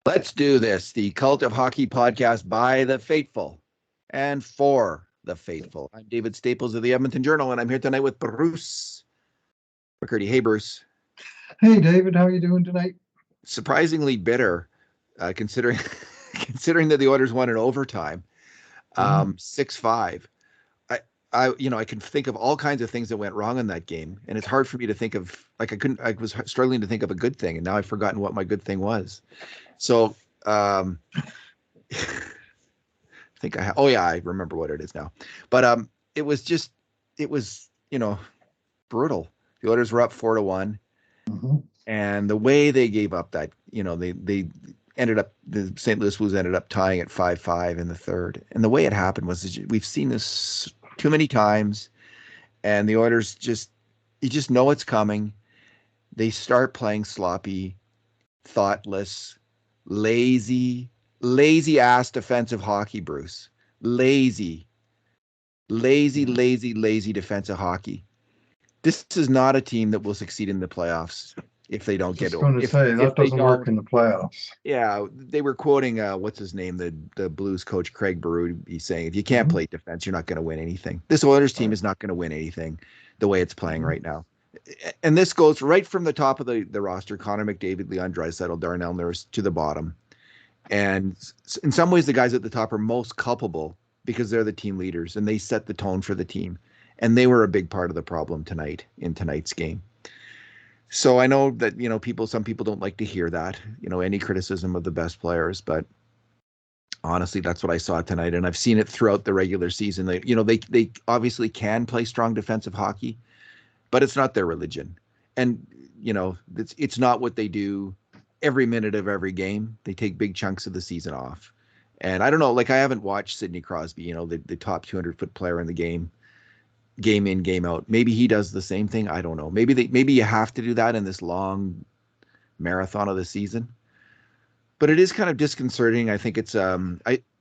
Let's do this. The Cult of Hockey podcast by the faithful and for the faithful. I'm David Staples of the Edmonton Journal, and I'm here tonight with Bruce McCurdy. Hey, Bruce. Hey, David, how are you doing tonight? Surprisingly bitter, considering considering that the Oilers won in overtime, 6-5. I can think of all kinds of things that went wrong in that game, and it's hard for me to think of I was struggling to think of a good thing, and now I've forgotten what my good thing was. So, I think I remember what it is now. But it was brutal. The Oilers were up 4-1, and the way they gave up that, they ended up, the St. Louis Blues ended up tying at 5-5 in the third. And the way it happened was, we've seen this too many times, and the Oilers you just know it's coming. They start playing sloppy, thoughtless, lazy ass defensive hockey, Bruce. Lazy defensive hockey. This is not a team that will succeed in the playoffs if they don't get over. Going to say that doesn't work in the playoffs. Yeah, they were quoting what's his name, the Blues coach Craig Berube, saying, if you can't play defense, you're not going to win anything. This Oilers team is not going to win anything the way it's playing right now. And this goes right from the top of the roster: Connor McDavid, Leon Draisaitl, Darnell Nurse, to the bottom. And in some ways, the guys at the top are most culpable because they're the team leaders and they set the tone for the team. And they were a big part of the problem in tonight's game. So I know that, some people don't like to hear that, any criticism of the best players, but honestly, that's what I saw tonight. And I've seen it throughout the regular season. They obviously can play strong defensive hockey, but it's not their religion. And, it's not what they do every minute of every game. They take big chunks of the season off. And I don't know, I haven't watched Sidney Crosby, the top 200-foot player in the game in, game out. Maybe he does the same thing. I don't know. Maybe you have to do that in this long marathon of the season. But it is kind of disconcerting. I think it's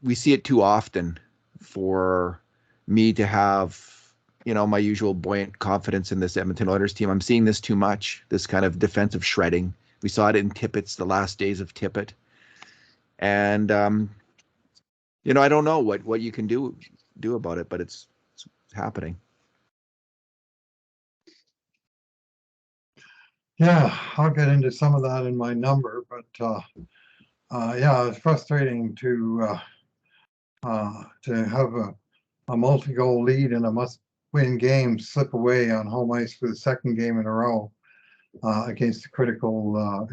we see it too often for me to have, my usual buoyant confidence in this Edmonton Oilers team. I'm seeing this too much, this kind of defensive shredding. We saw it in Tippett's, the last days of Tippett. And I don't know what you can do about it, but it's happening. Yeah, I'll get into some of that in my number, but it's frustrating to have a multi-goal lead in a must-win game slip away on home ice for the second game in a row against a critical,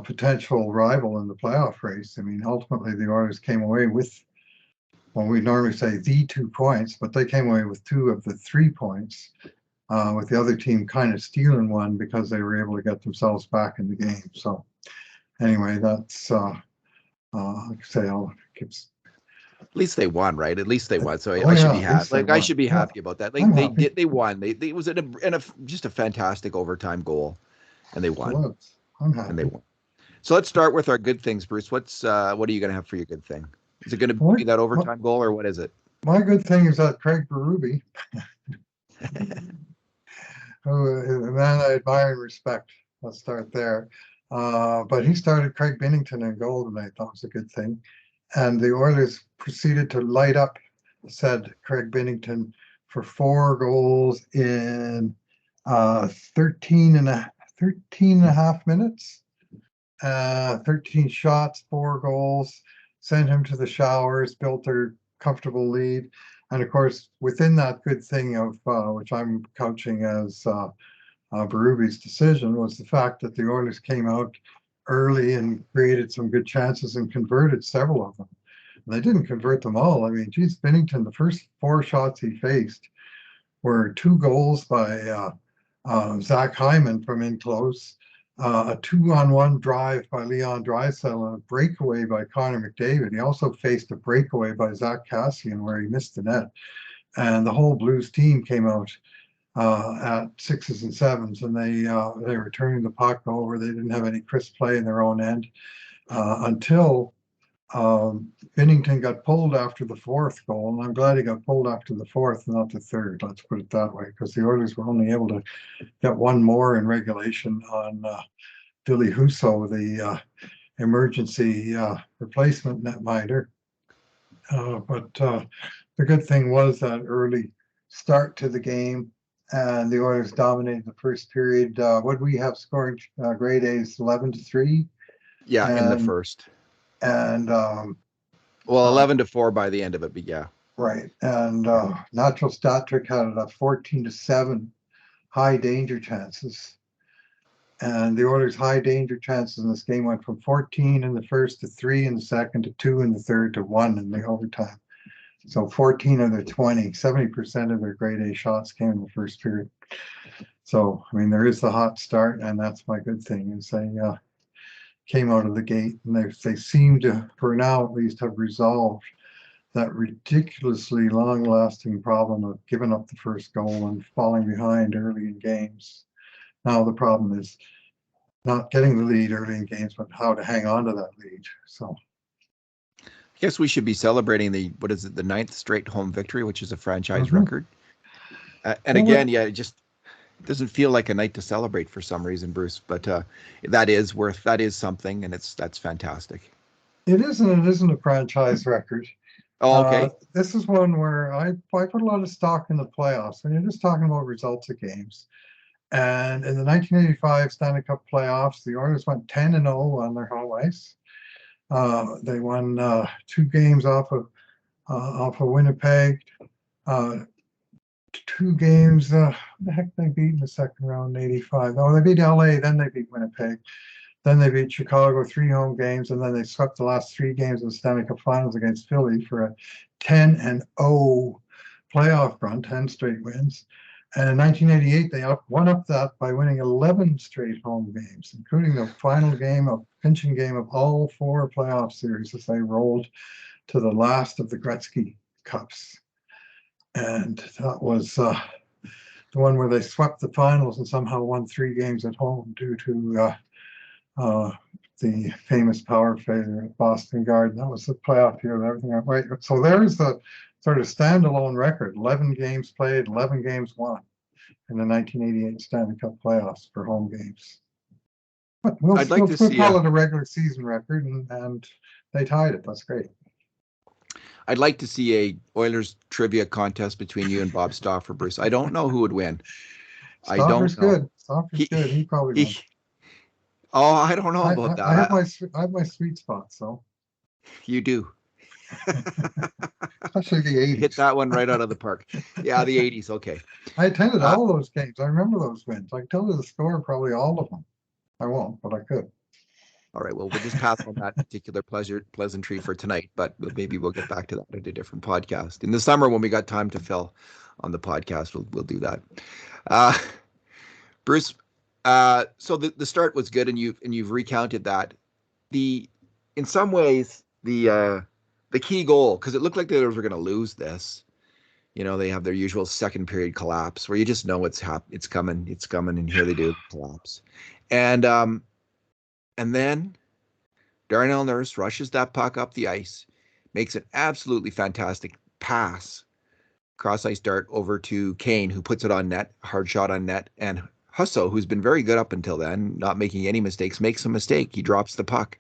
potential rival in the playoff race. I mean, ultimately the Oilers came away with, well, we normally say the 2 points, but they came away with 2 of the 3 points. With the other team kind of stealing one because they were able to get themselves back in the game. So anyway, that's like I say, at least they won, right? At least they won. So I should be happy. I should be happy about that. They won. It was just a fantastic overtime goal, and they won. I'm happy. And they won. So let's start with our good things, Bruce. What are you going to have for your good thing? Is it going to be that overtime goal, or what is it? My good thing is that Craig Berube, a man I admire and respect. Let's start there. But he started Craig Binnington in goal tonight. That was a good thing. And the Oilers proceeded to light up, said Craig Binnington, for 4 goals in 13 and a half minutes. 13 shots, 4 goals, sent him to the showers, built their comfortable lead. And of course, within that good thing of which I'm couching as Berube's decision, was the fact that the Oilers came out early and created some good chances and converted several of them. And they didn't convert them all. I mean, geez, Binnington, the first 4 shots he faced were 2 goals by Zach Hyman from in close, a 2-on-1 drive by Leon Draisaitl, and a breakaway by Connor McDavid. He also faced a breakaway by Zach Kassian where he missed the net. And the whole Blues team came out at 6s and 7s, and they were turning the puck over. They didn't have any crisp play in their own end until Binnington got pulled after the 4th goal, and I'm glad he got pulled after the 4th, not the 3rd. Let's put it that way, because the Oilers were only able to get 1 more in regulation on Billy Husso, the emergency replacement netminder. But the good thing was that early start to the game, and the Oilers dominated the first period. What we have scoring grade A's 11-3, Yeah, in the and first. and Well, 11-4 by the end of it, but yeah. right, and Natural Stat Trick had a 14-7 high danger chances. And the Oilers' high danger chances in this game went from 14 in the first to 3 in the second to 2 in the third to 1 in the overtime. So 14 of their 20, 70% of their grade A shots came in the first period. So, I mean, there is the hot start, and that's my good thing, is they came out of the gate, and they seem to, for now at least, have resolved that ridiculously long-lasting problem of giving up the first goal and falling behind early in games. Now the problem is not getting the lead early in games, but how to hang on to that lead. So I guess we should be celebrating the 9th straight home victory, which is a franchise record. And well, again, yeah, it doesn't feel like a night to celebrate for some reason, Bruce. But that is something, and that's fantastic. it isn't a franchise record. Oh, okay. This is one where I put a lot of stock in the playoffs. When you're just talking about results of games. And in the 1985 Stanley Cup playoffs, the Oilers went 10-0 on their home ice. They won 2 games off of Winnipeg. 2 games. What the heck they beat in the second round in '85? Oh, they beat LA, then they beat Winnipeg, then they beat Chicago, 3 home games, and then they swept the last 3 games of the Stanley Cup Finals against Philly for a 10-0 playoff run, 10 straight wins. And in 1988, they won up that by winning 11 straight home games, including the final pinching game of all 4 playoff series as they rolled to the last of the Gretzky Cups. And that was the one where they swept the finals and somehow won 3 games at home due to the famous power failure at Boston Garden. That was the playoff year and everything went right. So there's the sort of standalone record: 11 games played, 11 games won in the 1988 Stanley Cup playoffs for home games. But we'll call it a regular season record, and they tied it. That's great. I'd like to see a Oilers trivia contest between you and Bob Stauffer, Bruce. I don't know who would win. Stauffer's good. Stauffer's good. He probably won. Oh, I don't know about that. I have my sweet spot, so. You do. Especially the 80s. Hit that one right out of the park. Yeah, the 80s. Okay. I attended all those games. I remember those wins. I can tell you the score, probably all of them. I won't, but I could. All right. Well, we'll just pass on that particular pleasantry for tonight, but maybe we'll get back to that at a different podcast. In the summer, when we got time to fill on the podcast, we'll do that. Bruce, so the start was good, and you've recounted that. In some ways, the key goal, because it looked like the Oilers were going to lose this. You know, they have their usual second period collapse where you just know it's coming, and here they do collapse. And then Darnell Nurse rushes that puck up the ice, makes an absolutely fantastic pass, cross-ice dart over to Kane, who puts it on net, hard shot on net, and Husso, who's been very good up until then, not making any mistakes, makes a mistake. He drops the puck.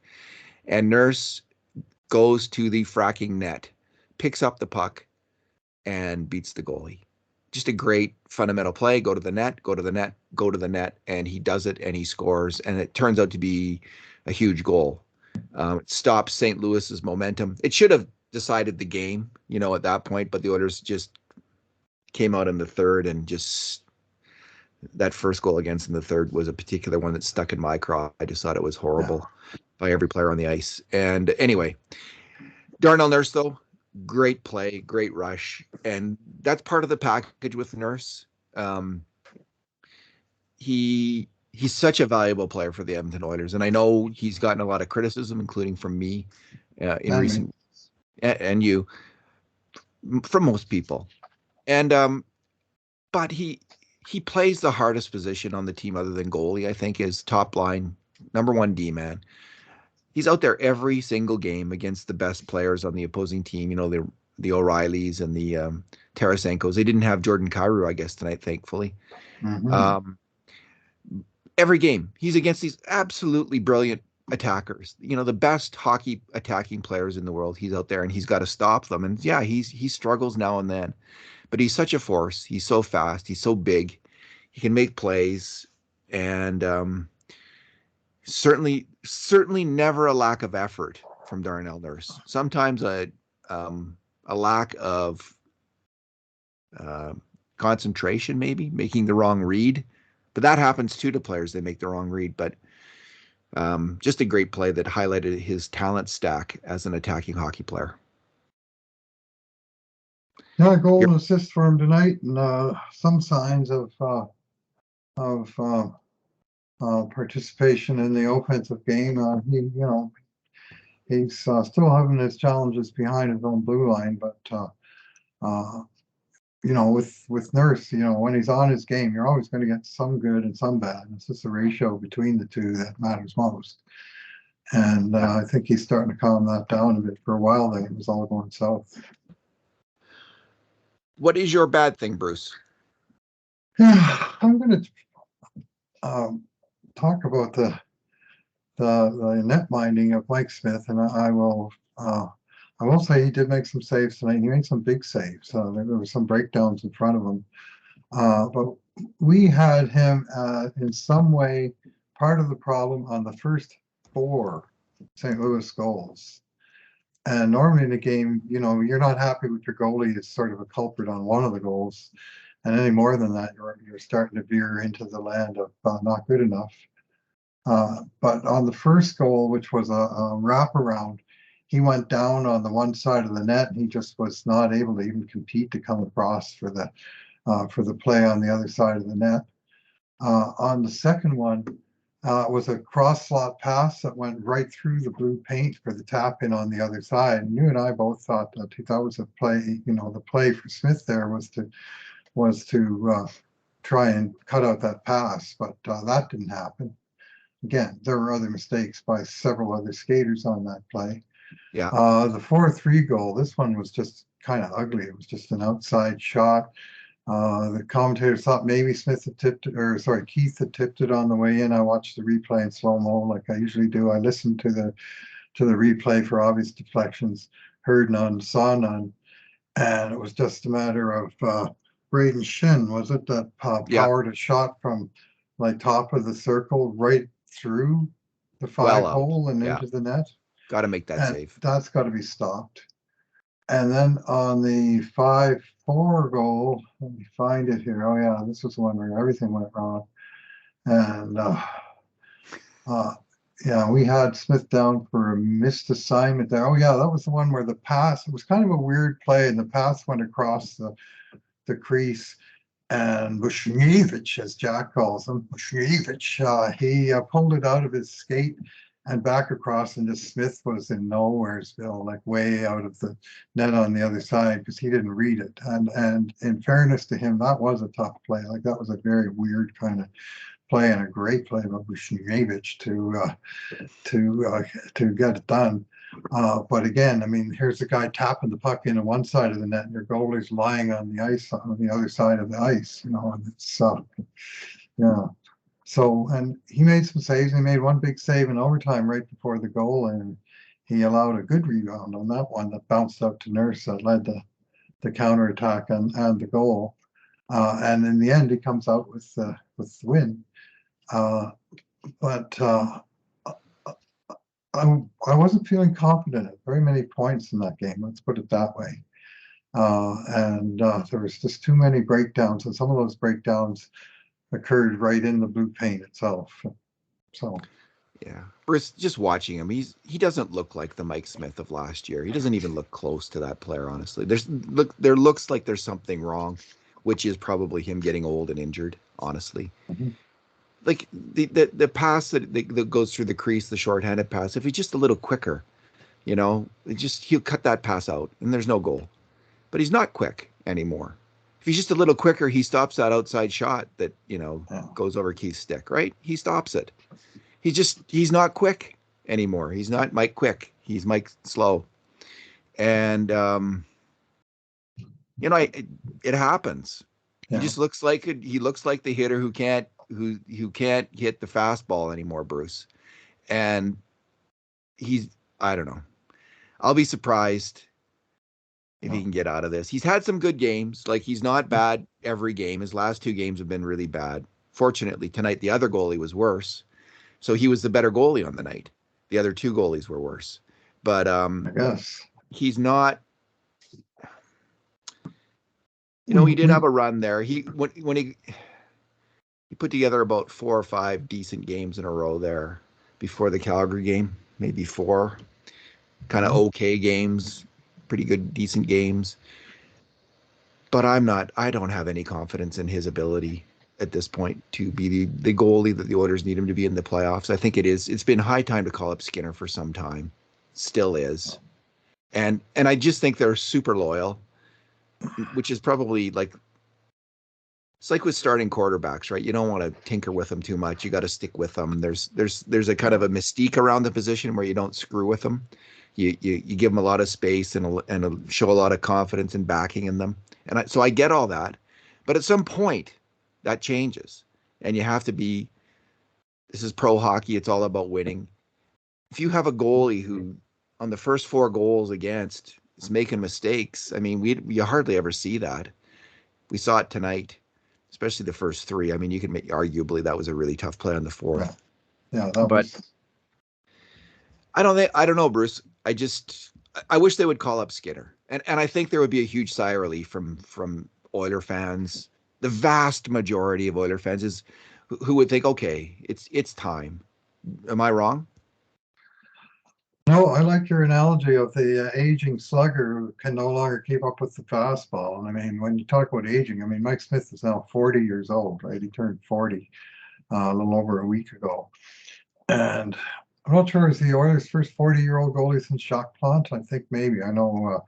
And Nurse goes to the fracking net, picks up the puck, and beats the goalie. Just a great fundamental play. Go to the net, go to the net, go to the net, and he does it, and he scores, and it turns out to be a huge goal. It stops St. Louis's momentum. It should have decided the game, at that point, but the Oilers just came out in the third, and just that first goal against in the third was a particular one that stuck in my craw. I just thought it was horrible by every player on the ice. And anyway, Darnell Nurse, though, great play, great rush, and that's part of the package with Nurse. He's such a valuable player for the Edmonton Oilers, and I know he's gotten a lot of criticism, including from me in recent and you, from most people. And but he plays the hardest position on the team other than goalie. I think is top line, number 1 D man. He's out there every single game against the best players on the opposing team. The O'Reillys and the Tarasenkos. They didn't have Jordan Kyrou, I guess, tonight, thankfully. Mm-hmm. Every game, he's against these absolutely brilliant attackers. The best hockey attacking players in the world. He's out there and he's got to stop them. And yeah, he struggles now and then, but he's such a force. He's so fast. He's so big. He can make plays, and certainly never a lack of effort from Darnell Nurse. Sometimes a lack of concentration, maybe making the wrong read, but that happens too to players. They make the wrong read, but just a great play that highlighted his talent stack as an attacking hockey player. Yeah, goal and assist for him tonight, and some signs of participation in the offensive game. He's still having his challenges behind his own blue line, but with Nurse, when he's on his game, you're always going to get some good and some bad. It's just the ratio between the two that matters most. And I think he's starting to calm that down a bit. For a while there, it was all going south. What is your bad thing, Bruce? Yeah, I'm going to talk about the net minding of Mike Smith, and I will say he did make some saves tonight. He made some big saves. There were some breakdowns in front of him, but we had him in some way part of the problem on the first 4 St. Louis goals. And normally in a game, you're not happy with your goalie as sort of a culprit on one of the goals. And any more than that, you're starting to veer into the land of not good enough. But on the first goal, which was a wraparound, he went down on the one side of the net, and he just was not able to even compete to come across for the play on the other side of the net. On the second one, was a cross slot pass that went right through the blue paint for the tap in on the other side. And you and I both thought that was a play. The play for Smith there was to try and cut out that pass, but that didn't happen. Again, there were other mistakes by several other skaters on that play. Yeah. The 4-3 goal, this one was just kind of ugly. It was just an outside shot. The commentators thought maybe Keith had tipped it on the way in. I watched the replay in slow-mo like I usually do. I listened to the replay for obvious deflections, heard none, saw none, and it was just a matter of Braden Shin, was it, that powered a shot from like top of the circle right through the 5 hole and into the net. Got to make that save. That's got to be stopped. And then on the 5-4 goal, let me find it here. Oh yeah, this was the one where everything went wrong. And we had Smith down for a missed assignment there. Oh yeah, that was the one where the pass, it was kind of a weird play, and the pass went across the crease. And Bushnievich, as Jack calls him, he pulled it out of his skate and back across, and just Smith was in nowheresville, like way out of the net on the other side, because he didn't read it. And in fairness to him, that was a tough play. Like, that was a very weird kind of play, and a great play by Bushnievich to get it done. But again, I mean, here's the guy tapping the puck into one side of the net, and your goalie's lying on the ice on the other side of the ice, and it's So, and he made some saves. He made one big save in overtime right before the goal, and he allowed a good rebound on that one that bounced out to Nurse that led to the counterattack and the goal. And in the end, he comes out with the win. But I wasn't feeling confident at very many points in that game. Let's put it that way. And there was just too many breakdowns, and some of those breakdowns occurred right in the blue paint itself. So, yeah, Bruce, just watching him, he doesn't look like the Mike Smith of last year. He doesn't even look close to that player, honestly. There looks like there's something wrong, which is probably him getting old and injured, honestly. Mm-hmm. Like the pass that goes through the crease, the shorthanded pass, if he's just a little quicker, he'll cut that pass out and there's no goal. But he's not quick anymore. If he's just a little quicker, he stops that outside shot that, goes over Keith's stick, right? He stops it. He's not quick anymore. He's not Mike Quick. He's Mike Slow. And, it happens. Yeah. He looks like the hitter who can't hit the fastball anymore, Bruce. And I don't know. I'll be surprised if he No. can get out of this. He's had some good games. Like he's not bad every game. His last two games have been really bad. Fortunately, tonight the other goalie was worse. So he was the better goalie on the night. The other two goalies were worse. But I guess. he's not, he did We have a run there. He put together about 4 or 5 decent games in a row there before the Calgary game, maybe four kind of Mhm. okay games, pretty good, decent games. But I don't have any confidence in his ability at this point to be the goalie that the Oilers need him to be in the playoffs. I think it's been high time to call up Skinner for some time. Still is. And I just think they're super loyal, which is probably like it's like with starting quarterbacks, right? You don't want to tinker with them too much. You got to stick with them. There's a kind of a mystique around the position where you don't screw with them. You give them a lot of space and show a lot of confidence and backing in them. So I get all that, but at some point that changes, and you have to be. This is pro hockey. It's all about winning. If you have a goalie who, on the first 4 goals against, is making mistakes, I mean, you hardly ever see that. We saw it tonight, especially the first 3. I mean, you can make arguably that was a really tough play on the Yeah. fourth, Yeah. That but was. I don't know, Bruce. I wish they would call up Skinner, and I think there would be a huge sigh of relief from Oiler fans. The vast majority of Oiler fans is who would think, okay, it's time. Am I wrong? No, I like your analogy of the aging slugger who can no longer keep up with the fastball. And I mean, when you talk about aging, I mean, Mike Smith is now 40 years old, right? He turned 40 a little over a week ago. And I'm not sure, is the Oilers' first 40-year-old goalie since Jacques Plante? I think maybe. I know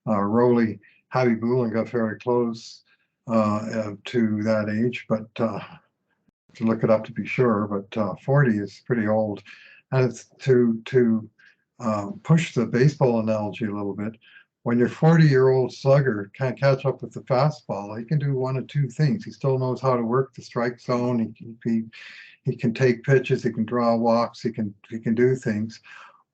Rowley, Javi Bulin got very close to that age, but to look it up to be sure. But 40 is pretty old. And it's to push the baseball analogy a little bit. When your 40-year-old slugger can't catch up with the fastball, he can do one of two things. He still knows how to work the strike zone. He can take pitches. He can draw walks. He can do things,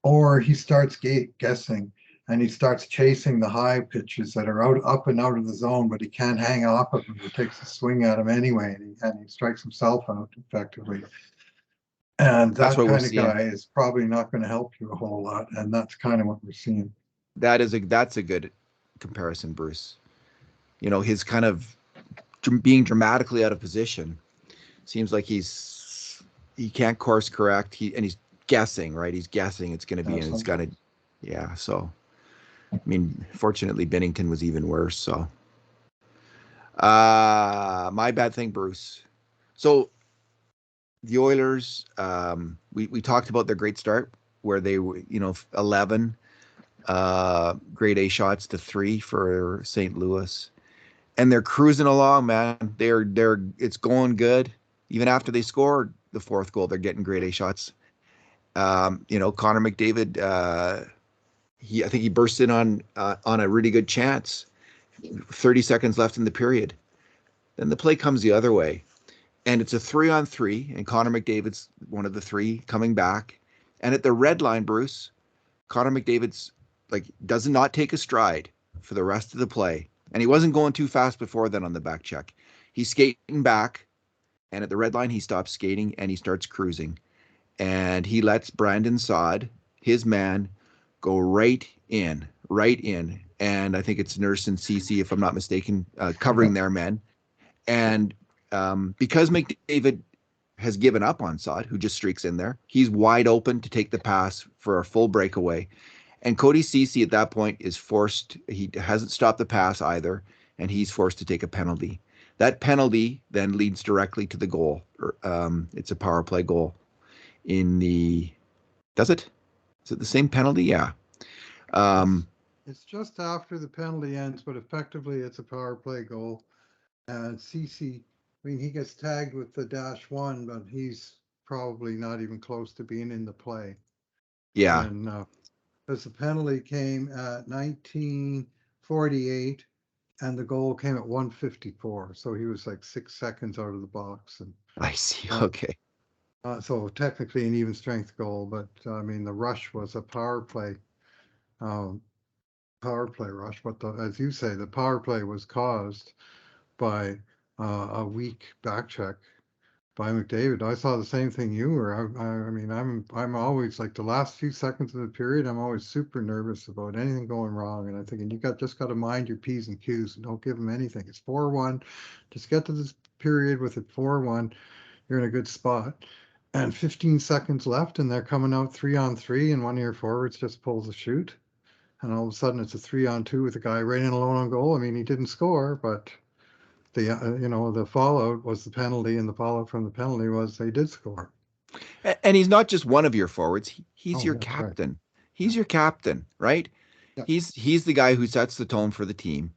or he starts guessing and he starts chasing the high pitches that are out up and out of the zone, but he can't hang off of them. He takes a swing at them anyway, and he strikes himself out effectively. And That's that what we're kind of seeing. guy is probably not going to help you a whole lot. And that's kind of what we're seeing. That's a good comparison, Bruce. His kind of being dramatically out of position seems like he can't course correct. He's guessing, right? He's guessing it's going to be, and it's Sometimes. going to, yeah. So I mean, fortunately, Bennington was even worse. So, my bad thing, Bruce. So the Oilers, we talked about their great start where they were, 11 grade A shots to 3 for St. Louis, and they're cruising along, man. It's going good. Even after they scored the fourth goal, they're getting grade A shots. Connor McDavid, I think he burst in on a really good chance. 30 seconds left in the period. Then the play comes the other way, and it's a 3-on-3, and Connor McDavid's one of the 3 coming back. And at the red line, Bruce, Connor McDavid's like does not take a stride for the rest of the play, and he wasn't going too fast before then on the back check. He's skating back, and at the red line, he stops skating and he starts cruising, and he lets Brandon Saad, his man, go right in, and I think it's Nurse and CC, if I'm not mistaken, covering Yeah. their men. And because McDavid has given up on Saad, who just streaks in there, he's wide open to take the pass for a full breakaway. And Cody Ceci at that point is forced, he hasn't stopped the pass either, and he's forced to take a penalty. That penalty then leads directly to the goal. It's a power play goal in the, does it? Is it the same penalty? Yeah. It's Um, it's just after the penalty ends, but effectively it's a power play goal. And CC, I mean, he gets tagged with the -1, but he's probably not even close to being in the play. yeah, And because the penalty came at 19:48 and the goal came at 1:54. So he was like 6 seconds out of the box. And I see. uh, Okay. So technically an even strength goal, but I mean, the rush was a um, power play rush. But as you say, the power play was caused by a weak back check by McDavid. I saw the same thing you were. I mean, I'm always like the last few seconds of the period, I'm always super nervous about anything going wrong. And I'm thinking just got to mind your P's and Q's and don't give them anything. It's 4-1. Just get to this period with it 4-1. You're in a good spot. And 15 seconds left, and they're coming out 3-on-3, and one of your forwards just pulls a shoot. And all of a sudden, it's a 3-on-2 with a guy right in alone on goal. I mean, he didn't score, but the fallout was the penalty, and the fallout from the penalty was they did score. And he's not just one of your forwards. He's Oh, your that's right. captain. Yeah. He's your captain, right? Yeah. He's the guy who sets the tone for the team.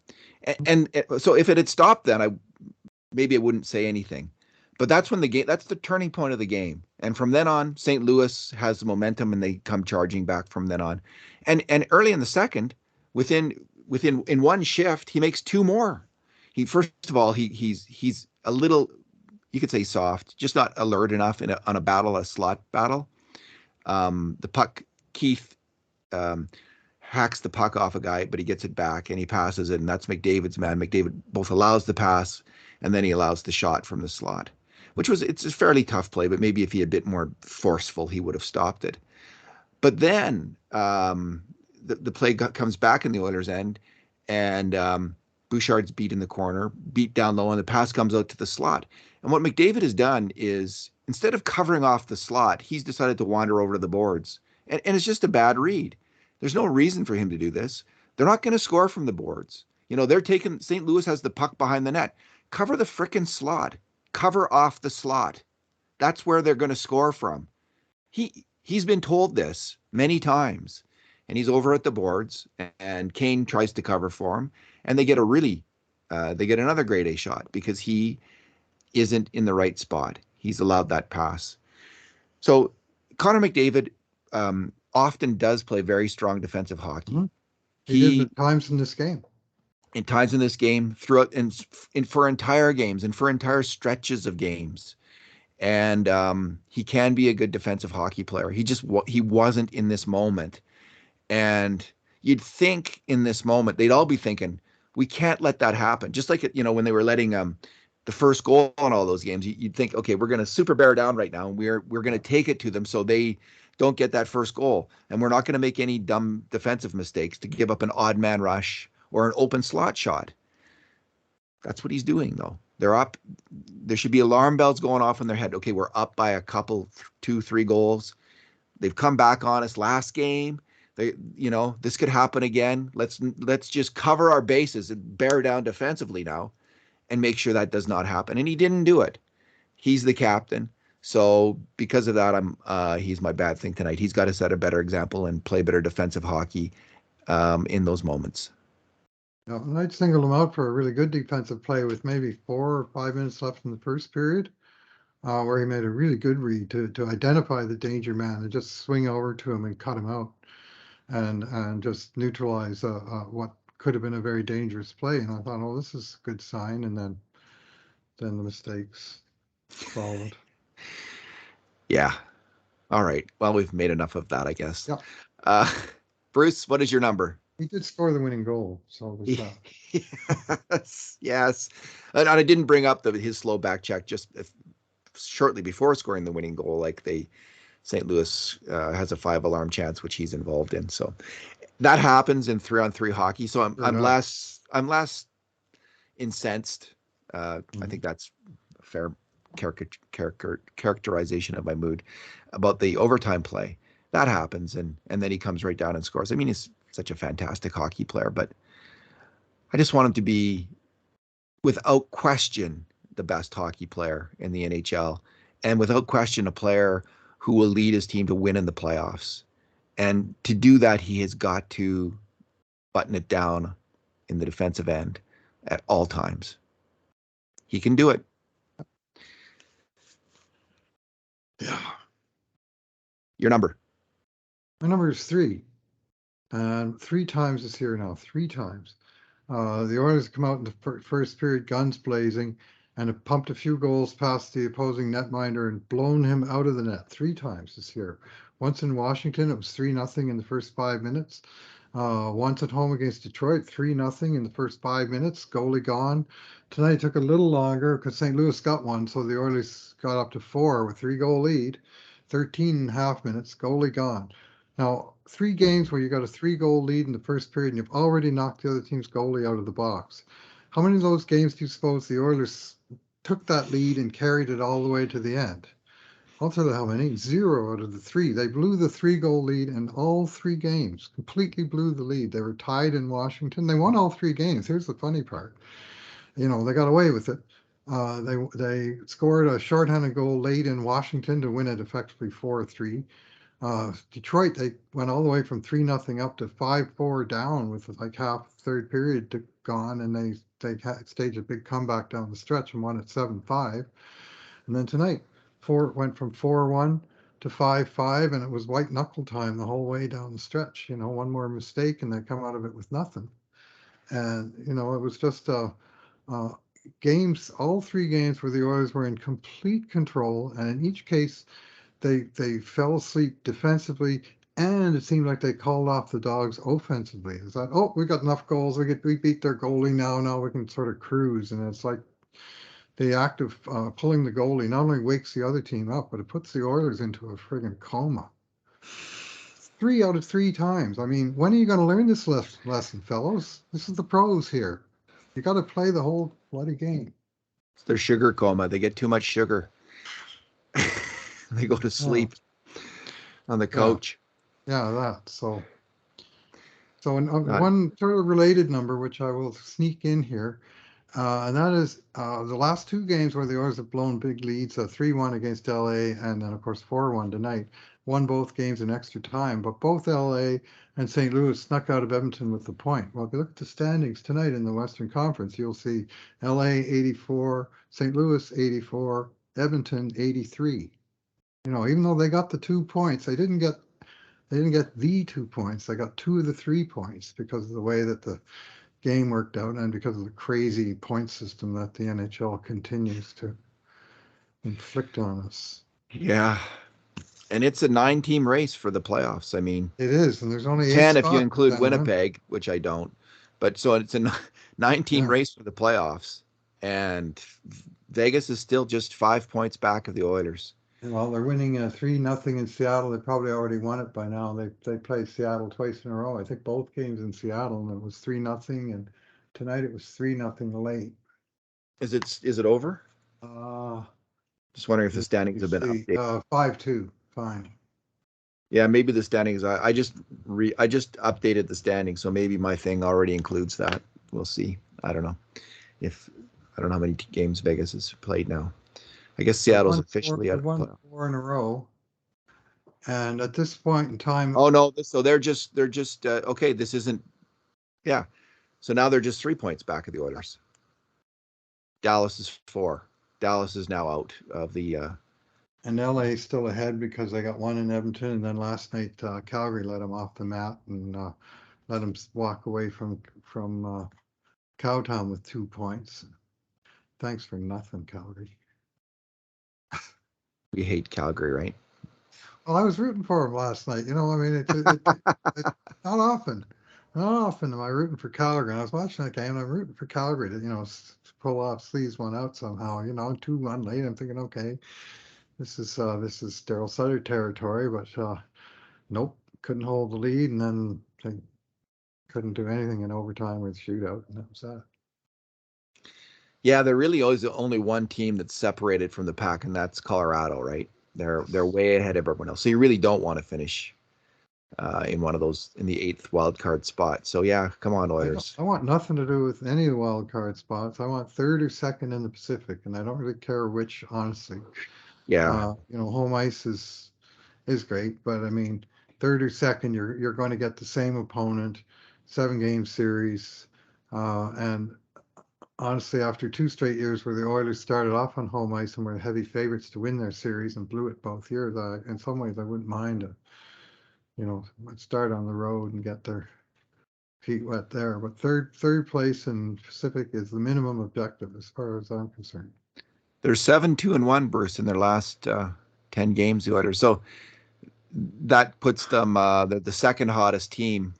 And so if it had stopped, then maybe I wouldn't say anything. But that's when the game. That's the turning point of the game. And from then on, St. Louis has the momentum, and they come charging back from then on. And early in the second, within in one shift, he makes two more. He first of all he's a little, you could say, soft, just not alert enough on a slot battle. The puck, Keith um, hacks the puck off a guy, but he gets it back and he passes it, and that's McDavid's man. McDavid both allows the pass and then he allows the shot from the slot, which it's a fairly tough play, but maybe if he had been more forceful, he would have stopped it. But then the play comes back in the Oilers' end, and Bouchard's beat in the corner, beat down low, and the pass comes out to the slot. And what McDavid has done is, instead of covering off the slot, he's decided to wander over to the boards. And it's just a bad read. There's no reason for him to do this. They're not going to score from the boards. They're taking, St. Louis has the puck behind the net. Cover the frickin' slot. Cover off the slot. That's where they're going to score from. He's been told this many times, and he's over at the boards, and Kane tries to cover for him, and they get another grade A shot because he isn't in the right spot. He's allowed that pass. So Connor McDavid often does play very strong defensive hockey. Mm-hmm. He did He at times in this game. In times in this game, throughout and for entire games and for entire stretches of games, and he can be a good defensive hockey player. He wasn't in this moment, and you'd think in this moment they'd all be thinking, we can't let that happen. Just like when they were letting the first goal on all those games, you'd think, okay, we're going to super bear down right now, and we're going to take it to them so they don't get that first goal, and we're not going to make any dumb defensive mistakes to give up an odd man rush or an open slot shot. That's what he's doing, though. They're up. There should be alarm bells going off in their head. Okay, we're up by a couple, 2-3 goals. They've come back on us last game. This could happen again. Let's just cover our bases and bear down defensively now, and make sure that does not happen. And he didn't do it. He's the captain. So because of that, he's my bad thing tonight. He's got to set a better example and play better defensive hockey in those moments. No, and I'd single him out for a really good defensive play with maybe 4 or 5 minutes left in the first period, where he made a really good read to identify the danger man and just swing over to him and cut him out and just neutralize what could have been a very dangerous play. And I thought, oh, this is a good sign. And then the mistakes followed. Yeah. All right. Well, we've made enough of that, I guess. Yeah. Bruce, what is your number? He did score the winning goal, so it was Yes. And I didn't bring up his slow back check just shortly before scoring the winning goal. Like St. Louis has a 5-alarm chance, which he's involved in. So that happens in 3-on-3 hockey. So I'm less incensed. I think that's a fair characterization of my mood about the overtime play. That happens, and then he comes right down and scores. I mean, he's such a fantastic hockey player, but I just want him to be, without question, the best hockey player in the NHL, and without question, a player who will lead his team to win in the playoffs. And to do that, he has got to button it down in the defensive end at all times. He can do it. Yeah. Your number? My number is 3. And 3 times this year now, 3 times. The Oilers come out in the first period, guns blazing, and have pumped a few goals past the opposing netminder and blown him out of the net 3 times this year. Once in Washington, it was 3-0 in the first 5 minutes. Once at home against Detroit, 3-0 in the first 5 minutes, goalie gone. Tonight took a little longer because St. Louis got one, so the Oilers got up to 4 with 3-goal lead. 13.5 minutes, goalie gone. Now, 3 games where you got a 3-goal lead in the first period and you've already knocked the other team's goalie out of the box. How many of those games do you suppose the Oilers took that lead and carried it all the way to the end? I'll tell you how many. 0 out of the 3. They blew the 3-goal lead in all 3 games. Completely blew the lead. They were tied in Washington. They won all 3 games. Here's the funny part. They got away with it. They scored a shorthanded goal late in Washington to win it effectively 4-3. Detroit, they went all the way from 3-0 up to 5-4 down with like half the third period gone, and they staged a big comeback down the stretch and won at 7-5. And then tonight, went from 4-1 to 5-5, and it was white knuckle time the whole way down the stretch. One more mistake and they come out of it with nothing. And it was just games, all 3 games where the Oilers were in complete control, and in each case they fell asleep defensively, and it seemed like they called off the Dogs offensively. It's like, oh, we got enough goals, we beat their goalie now we can sort of cruise. And it's like the act of pulling the goalie not only wakes the other team up, but it puts the Oilers into a friggin' coma. 3 out of 3 times. I mean, when are you going to learn this lesson, fellows? This is the pros here. You got to play the whole bloody game. It's their sugar coma. They get too much sugar. They go to sleep on the couch. Yeah, that. So one sort of related number, which I will sneak in here, and that is the last 2 games where the Oilers have blown big leads, 3-1 against LA, and then of course 4-1 tonight. Won both games in extra time, but both LA and St. Louis snuck out of Edmonton with the point. Well, if you look at the standings tonight in the Western Conference, you'll see LA 84, St. Louis 84, Edmonton 83. Even though they got the 2 points, they didn't get the 2 points. They got 2 of the 3 points because of the way that the game worked out and because of the crazy point system that the NHL continues to inflict on us. Yeah. And it's a 9-team race for the playoffs. I mean, it is, and there's only 10 8 if you include spots, Winnipeg, which I don't. But so it's a 9-team race for the playoffs, and Vegas is still just 5 points back of the Oilers. Well, they're winning 3-0 in Seattle. They probably already won it by now. They played Seattle twice in a row. I think both games in Seattle, and it was 3-0, and tonight it was 3-0 late. Is it over? Just wondering if the standings have been updated. 5-2. Fine. Yeah, maybe the standings. I just updated the standings, so maybe my thing already includes that. We'll see. I don't know how many games Vegas has played now. I guess Seattle's officially out. Won 4 in a row, and at this point in time. Oh no! So they're just okay. This isn't. Yeah. So now they're just 3 points back of the Oilers. Dallas is 4. Dallas is now out of the. And LA still ahead because they got 1 in Edmonton, and then last night Calgary let them off the mat and let them walk away from Cowtown with 2 points. Thanks for nothing, Calgary. We hate Calgary, right? Well, I was rooting for them last night. I mean, it's not often. Not often am I rooting for Calgary. And I was watching that game, and I'm rooting for Calgary to, pull off, squeeze one out somehow. 2-1 late. I'm thinking, okay, this is Daryl Sutter territory, but nope, couldn't hold the lead, and then they couldn't do anything in overtime or the shootout, and that was that. Yeah, there really is only one team that's separated from the pack, and that's Colorado, right? They're way ahead of everyone else. So you really don't want to finish in one of those in the 8th wild card spot. So yeah, come on, Oilers. I want nothing to do with any of the wild card spots. I want 3rd or 2nd in the Pacific, and I don't really care which, honestly. Yeah. Home ice is great, but I mean, 3rd or 2nd, you're going to get the same opponent, 7-game series, and honestly, after 2 straight years where the Oilers started off on home ice and were heavy favorites to win their series and blew it both years, in some ways I wouldn't mind start on the road and get their feet wet there. But third place in Pacific is the minimum objective as far as I'm concerned. They're 7-2-1, Bruce, in their last 10 games, the Oilers. So that puts them the second hottest team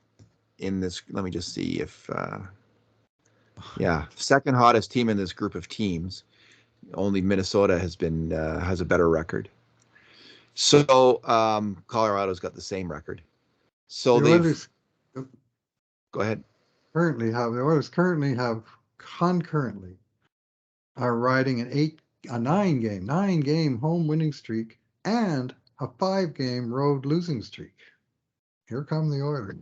in this. Let me just see if second hottest team in this group of teams. Only Minnesota has a better record. So Colorado's got the same record. So The Oilers go ahead. the Oilers currently have concurrently are riding a 9-game home winning streak and a 5-game road losing streak. Here come the Oilers.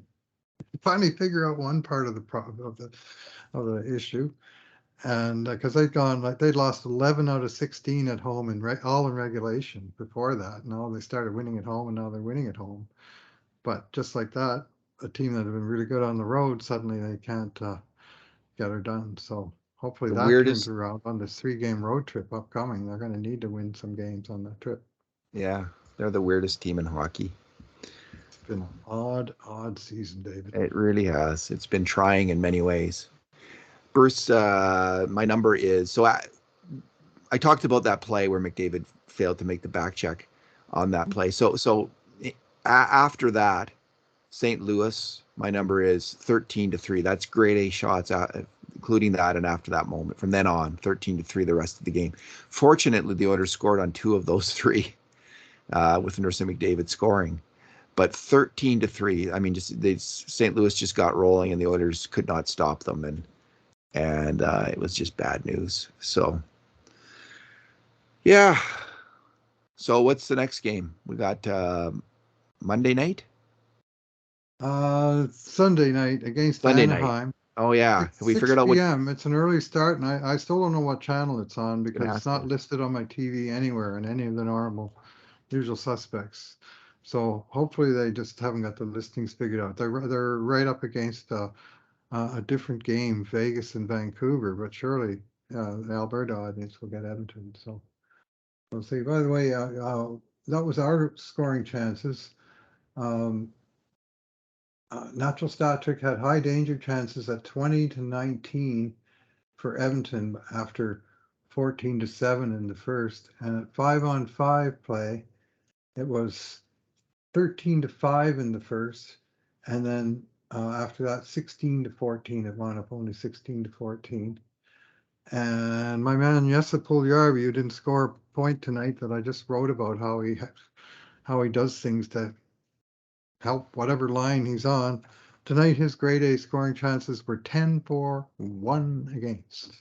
Finally figure out one part of the problem of the issue. And because they'd lost 11 out of 16 at home all in regulation before that. Now they started winning at home, and now they're winning at home. But just like that, a team that had been really good on the road, suddenly they can't get her done. So hopefully that turns around on this 3-game road trip upcoming. They're going to need to win some games on that trip. Yeah, they're the weirdest team in hockey. It's been an odd season, David. It really has. It's been trying in many ways. Bruce, my number is, so I talked about that play where McDavid failed to make the back check on that play. So after that, St. Louis, my number is 13-3. That's grade A shots, including that and after that moment. From then on, 13-3 the rest of the game. Fortunately, the Oilers scored on 2 of those 3 with Nurse and McDavid scoring. But 13-3, I mean, St. Louis just got rolling and the Oilers could not stop them. And it was just bad news. So, yeah. So what's the next game? We got Monday night? Sunday night against Sunday Anaheim. Night. Oh, yeah. It's We 6 figured out what p.m. It's an early start, and I still don't know what channel it's on because it's not listed on my TV anywhere in any of the usual suspects. So hopefully they just haven't got the listings figured out. They're right up against a different game, Vegas and Vancouver, but surely the Alberta audience will get Edmonton. So we'll see. By the way, that was our scoring chances. Natural Stat Trick had high danger chances at 20-19 for Edmonton after 14-7 in the first, and at 5-on-5 play, it was 13-5 in the first, and then after that 16-14. It wound up only 16-14. And my man Jesse Puljujarvi, who didn't score a point tonight, that I just wrote about how he does things to help whatever line he's on. Tonight, his grade A scoring chances were 10-for-1 against.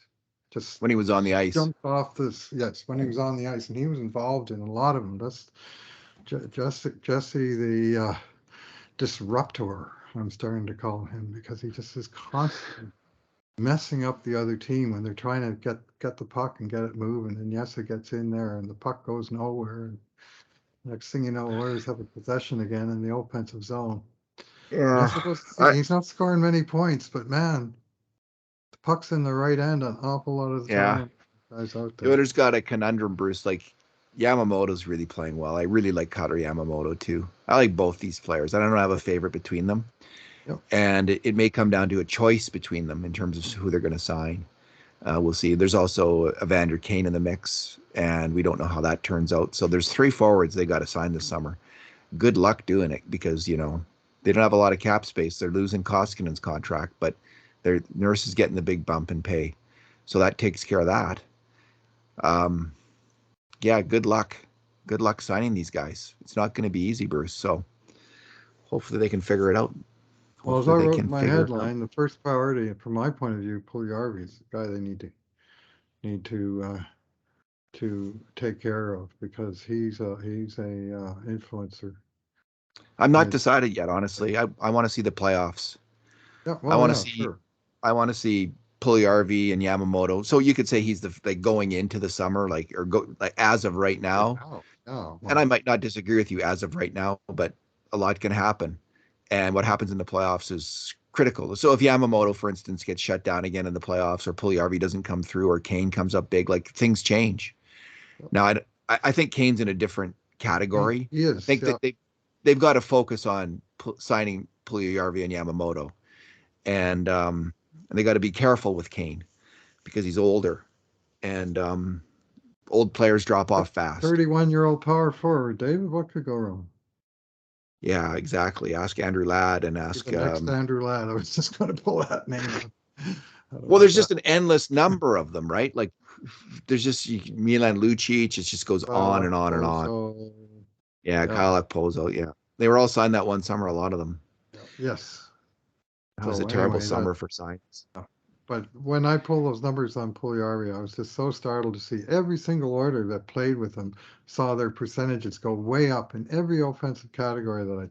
Just when he was on the ice. Jumped off when he was on the ice, and he was involved in a lot of them. That's Jesse, the disruptor, I'm starting to call him, because he just is constantly messing up the other team when they're trying to get the puck and get it moving. And Jesse gets in there, and the puck goes nowhere. And next thing you know, Oilers have a possession again in the offensive zone. Yeah, he's not scoring many points, but man, the puck's in the right end an awful lot of the time. Guys out there. The Oilers got a conundrum, Bruce. Like Yamamoto's really playing well. I really like Cutter Yamamoto too. I like both these players. I don't have a favorite between them. Yep. And it may come down to a choice between them in terms of who they're going to sign. We'll see. There's also Evander Kane in the mix, and we don't know how that turns out. So there's 3 forwards they got to sign this summer. Good luck doing it because, they don't have a lot of cap space. They're losing Koskinen's contract, but their Nurse is getting the big bump in pay. So that takes care of that. Good luck. Good luck signing these guys. It's not going to be easy, Bruce. So hopefully they can figure it out. Well, as I wrote in my headline, the first priority, from my point of view, Puljujarvi is the guy they need to take care of because he's a influencer. I'm not decided yet, honestly. I want to see the playoffs. Yeah, well, I want to see Puljujarvi and Yamamoto. So you could say he's going into the summer, as of right now. And I might not disagree with you as of right now, but a lot can happen. And what happens in the playoffs is critical. So if Yamamoto, for instance, gets shut down again in the playoffs, or Puljujarvi doesn't come through, or Kane comes up big, things change. Now, I think Kane's in a different category. He is, I think that they've got to focus on signing Puljujarvi and Yamamoto, and they got to be careful with Kane because he's older, and old players drop off fast. 31-year-old power forward, David. What could go wrong? Yeah, exactly. Ask Andrew Ladd and He's ask. the next Andrew Ladd. I was just going to pull that name up. Well, there's just an endless number of them, right? Like, there's just Milan Lucic. It just goes on and on and on. Yeah, Kyle Okposo. Yeah, they were all signed that one summer. A lot of them. Yes. That was a terrible summer for signs. But when I pull those numbers on Puljujarvi, I was just so startled to see every single order that played with him saw their percentages go way up in every offensive category that I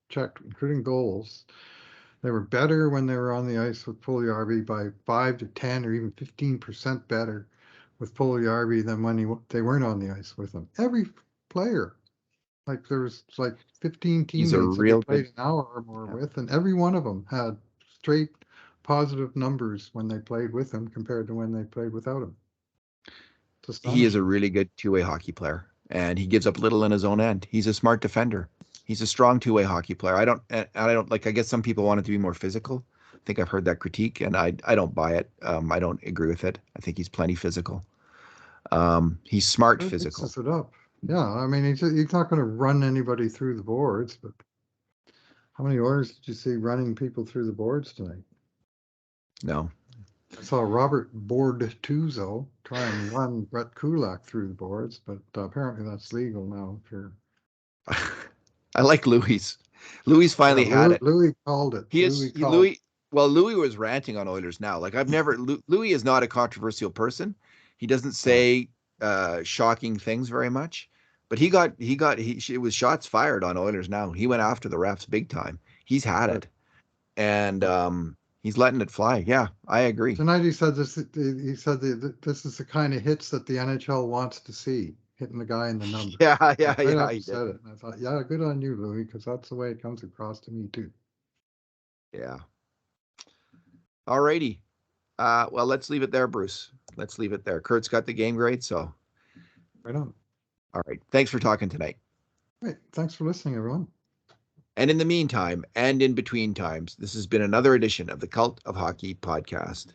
checked, including goals. They were better when they were on the ice with Puljujarvi by 5 to 10 or even 15% better with Puljujarvi than when they weren't on the ice with him. Every player. Like there was like 15 teammates that they played an hour or more with, and every one of them had straight positive numbers when they played with him compared to when they played without him. He is a really good two-way hockey player, and he gives up little in his own end. He's a smart defender. He's a strong two-way hockey player. I don't like. I guess some people want it to be more physical. I think I've heard that critique, and I don't buy it. I don't agree with it. I think he's plenty physical. He's smart physical. Mixes it up. Yeah, I mean, he's not going to run anybody through the boards, but how many orders did you see running people through the boards tonight? No. I saw Robert Bortuzzo try and run Brett Kulak through the boards, but apparently that's legal now. I like Louis. Louis finally had it. Louis called it. Louis was ranting on Oilers now. Like Louis is not a controversial person. He doesn't say shocking things very much, but it was shots fired on Oilers now. He went after the refs big time. He's had it, and he's letting it fly. Yeah, I agree. Tonight he said this. He said this is the kind of hits that the NHL wants to see, hitting the guy in the number. Yeah. He said it, and I thought, yeah, good on you, Louis, because that's the way it comes across to me too. Yeah. All righty. Well, let's leave it there, Bruce. Let's leave it there. Kurt's got the game grade, so. Right on. All right. Thanks for talking tonight. Great. Thanks for listening, everyone. And in the meantime, and in between times, this has been another edition of the Cult of Hockey podcast.